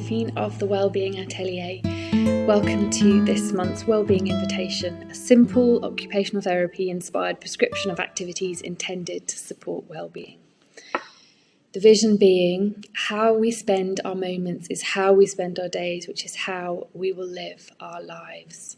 Josephine of the Wellbeing Atelier. Welcome to this month's Wellbeing Invitation, a simple occupational therapy inspired prescription of activities intended to support wellbeing. The vision being, how we spend our moments is how we spend our days, which is how we will live our lives.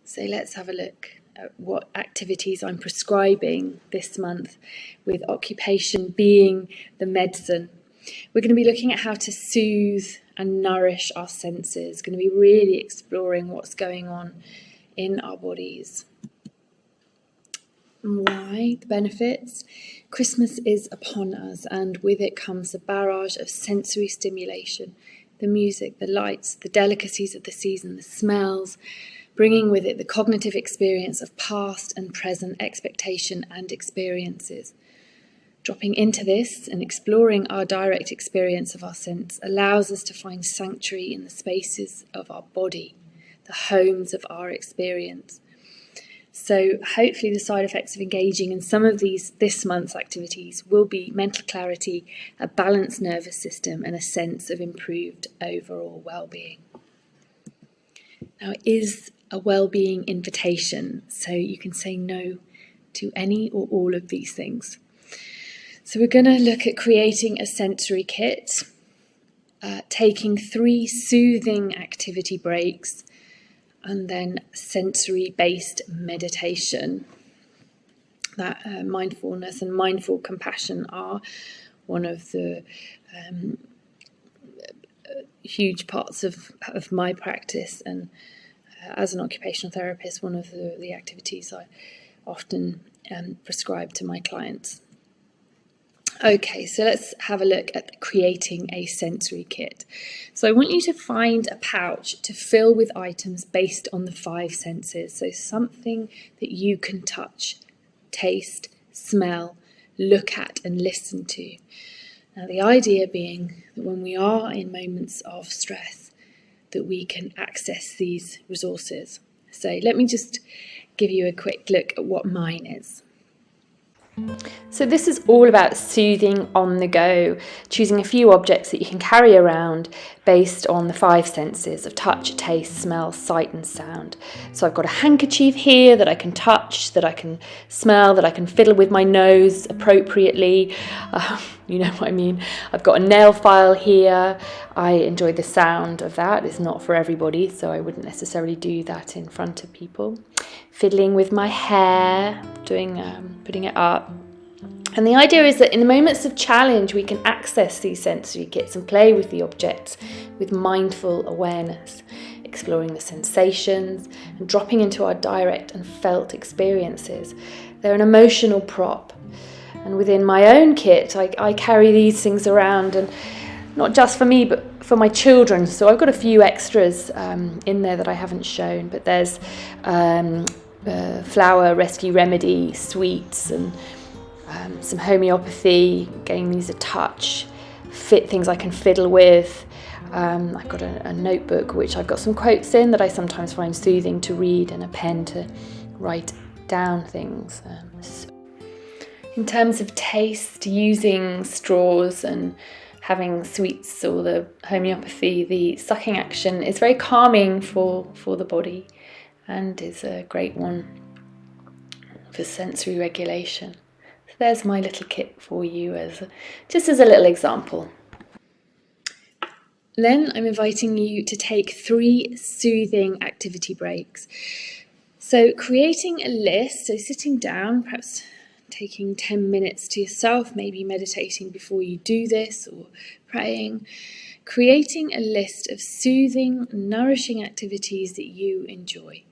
So let's have a look at what activities I'm prescribing this month, with occupation being the medicine. We're going to be looking at how to soothe and nourish our senses. Going to be really exploring what's going on in our bodies. And why? The benefits. Christmas is upon us, and with it comes a barrage of sensory stimulation. The music, the lights, the delicacies of the season, the smells, bringing with it the cognitive experience of past and present expectation and experiences. Dropping into this and exploring our direct experience of our sense allows us to find sanctuary in the spaces of our body, the homes of our experience. So hopefully the side effects of engaging in some of this month's activities will be mental clarity, a balanced nervous system, and a sense of improved overall well-being. Now, it is a well-being invitation, so you can say no to any or all of these things. So we're going to look at creating a sensory kit, taking 3 soothing activity breaks, and then sensory-based meditation. That mindfulness and mindful compassion are one of the huge parts of my practice, and as an occupational therapist, one of the activities I often prescribe to my clients. Okay, so let's have a look at creating a sensory kit. So I want you to find a pouch to fill with items based on the 5 senses. So something that you can touch, taste, smell, look at and listen to. Now the idea being that when we are in moments of stress, that we can access these resources. So let me just give you a quick look at what mine is. So this is all about soothing on the go, choosing a few objects that you can carry around based on the 5 senses of touch, taste, smell, sight and sound. So I've got a handkerchief here that I can touch, that I can smell, that I can fiddle with my nose appropriately. You know what I mean. I've got a nail file here. I enjoy the sound of that. It's not for everybody, so I wouldn't necessarily do that in front of people. Fiddling with my hair, putting it up. And the idea is that in the moments of challenge, we can access these sensory kits and play with the objects with mindful awareness, exploring the sensations and dropping into our direct and felt experiences. They're an emotional prop. And within my own kit, I carry these things around, and not just for me, but for my children. So I've got a few extras in there that I haven't shown, but there's flower rescue remedy, sweets, and some homeopathy, getting these a touch, things I can fiddle with. I've got a notebook which I've got some quotes in that I sometimes find soothing to read, and a pen to write down things. In terms of taste, using straws and having sweets or the homeopathy, the sucking action is very calming for the body and is a great one for sensory regulation. So there's my little kit for you just as a little example. Then I'm inviting you to take 3 soothing activity breaks. So creating a list, so sitting down, perhaps taking 10 minutes to yourself, maybe meditating before you do this or praying, creating a list of soothing, nourishing activities that you enjoy.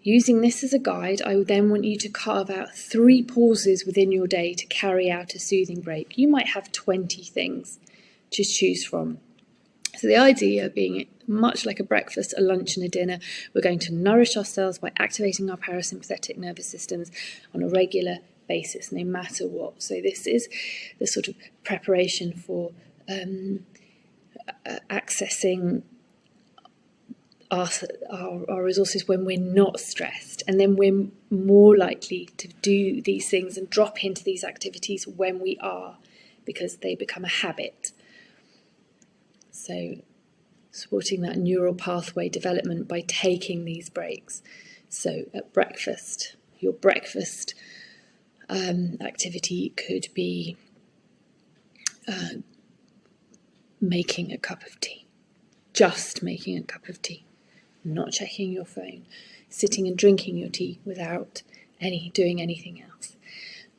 Using this as a guide, I would then want you to carve out 3 pauses within your day to carry out a soothing break. You might have 20 things to choose from. So the idea being, much like a breakfast, a lunch and a dinner, we're going to nourish ourselves by activating our parasympathetic nervous systems on a regular basis, no matter what. So this is the sort of preparation for accessing our resources when we're not stressed, and then we're more likely to do these things and drop into these activities when we are, because they become a habit. So supporting that neural pathway development by taking these breaks. So at breakfast, your breakfast activity could be making a cup of tea, just making a cup of tea, not checking your phone, sitting and drinking your tea without doing anything else.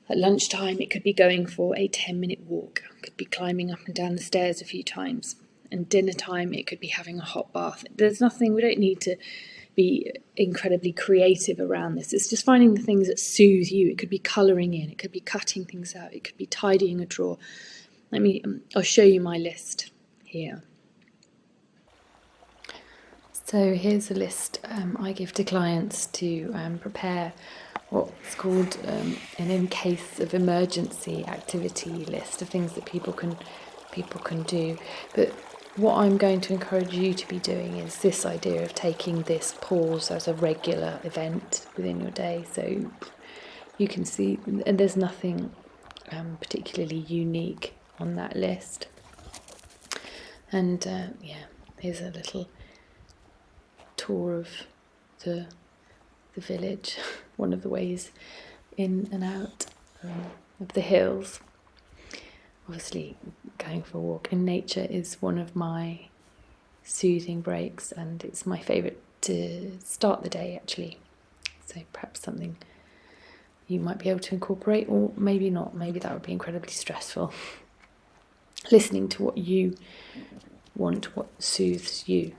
At lunchtime, it could be going for a 10-minute walk, it could be climbing up and down the stairs a few times. And dinner time, it could be having a hot bath. There's nothing, we don't need to be incredibly creative around this. It's just finding the things that soothe you. It could be colouring in, it could be cutting things out, it could be tidying a drawer. I'll show you my list here. So here's a list I give to clients to prepare what's called an in case of emergency activity list of things that people can do. But what I'm going to encourage you to be doing is this idea of taking this pause as a regular event within your day. So you can see, and there's nothing particularly unique on that list. And here's a little tour of the village, one of the ways in and out of the hills. Obviously, going for a walk in nature is one of my soothing breaks, and it's my favourite to start the day, actually. So perhaps something you might be able to incorporate, or maybe not. Maybe that would be incredibly stressful. Listening to what you want, what soothes you.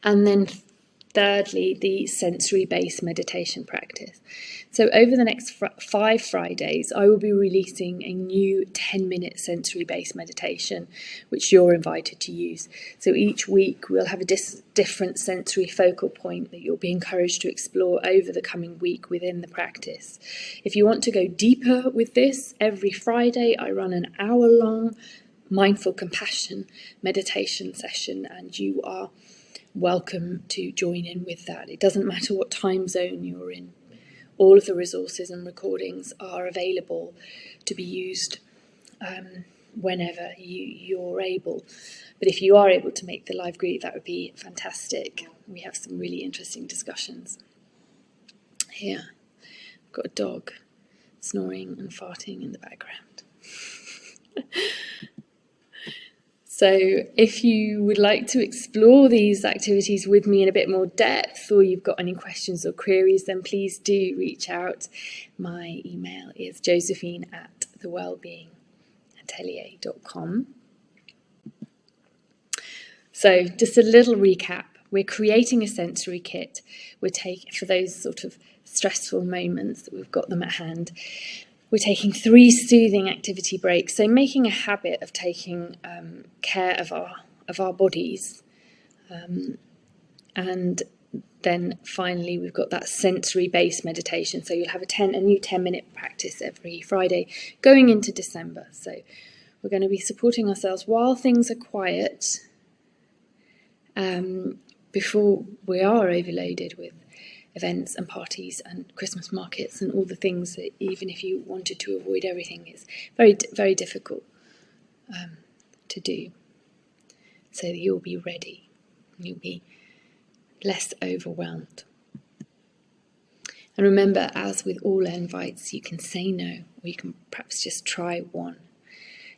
And then thirdly, the sensory-based meditation practice. So over the next 5 Fridays, I will be releasing a new 10-minute sensory-based meditation, which you're invited to use. So each week we'll have a different sensory focal point that you'll be encouraged to explore over the coming week within the practice. If you want to go deeper with this, every Friday I run an hour-long mindful compassion meditation session, and you are welcome to join in with that. It doesn't matter what time zone you're in. All of the resources and recordings are available to be used whenever you're able. But if you are able to make the live group, that would be fantastic. We have some really interesting discussions. Here, I've got a dog snoring and farting in the background. So if you would like to explore these activities with me in a bit more depth, or you've got any questions or queries, then please do reach out. My email is josephine@thewellbeingatelier.com. So just a little recap. We're creating a sensory kit. We're taking, for those sort of stressful moments that we've got them at hand, we're taking 3 soothing activity breaks, so making a habit of taking care of our bodies. And then finally we've got that sensory-based meditation, so you'll have a new 10-minute practice every Friday going into December. So we're going to be supporting ourselves while things are quiet, before we are overloaded with events and parties and Christmas markets and all the things that, even if you wanted to avoid everything, it's very, very difficult to do. So that you'll be ready, you'll be less overwhelmed. And remember, as with all invites, you can say no, or you can perhaps just try one.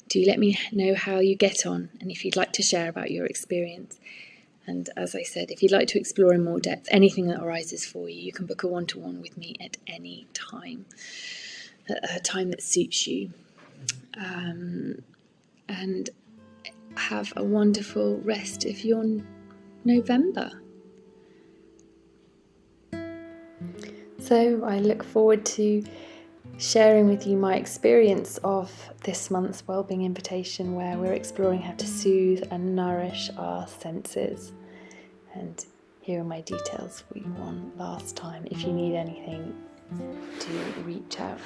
Do let me know how you get on, and if you'd like to share about your experience. And as I said, if you'd like to explore in more depth anything that arises for you, you can book a one-to-one with me at any time, at a time that suits you. And have a wonderful rest of your November. So I look forward to sharing with you my experience of this month's Wellbeing Invitation, where we're exploring how to soothe and nourish our senses. And here are my details for you on last time. If you need anything, do reach out.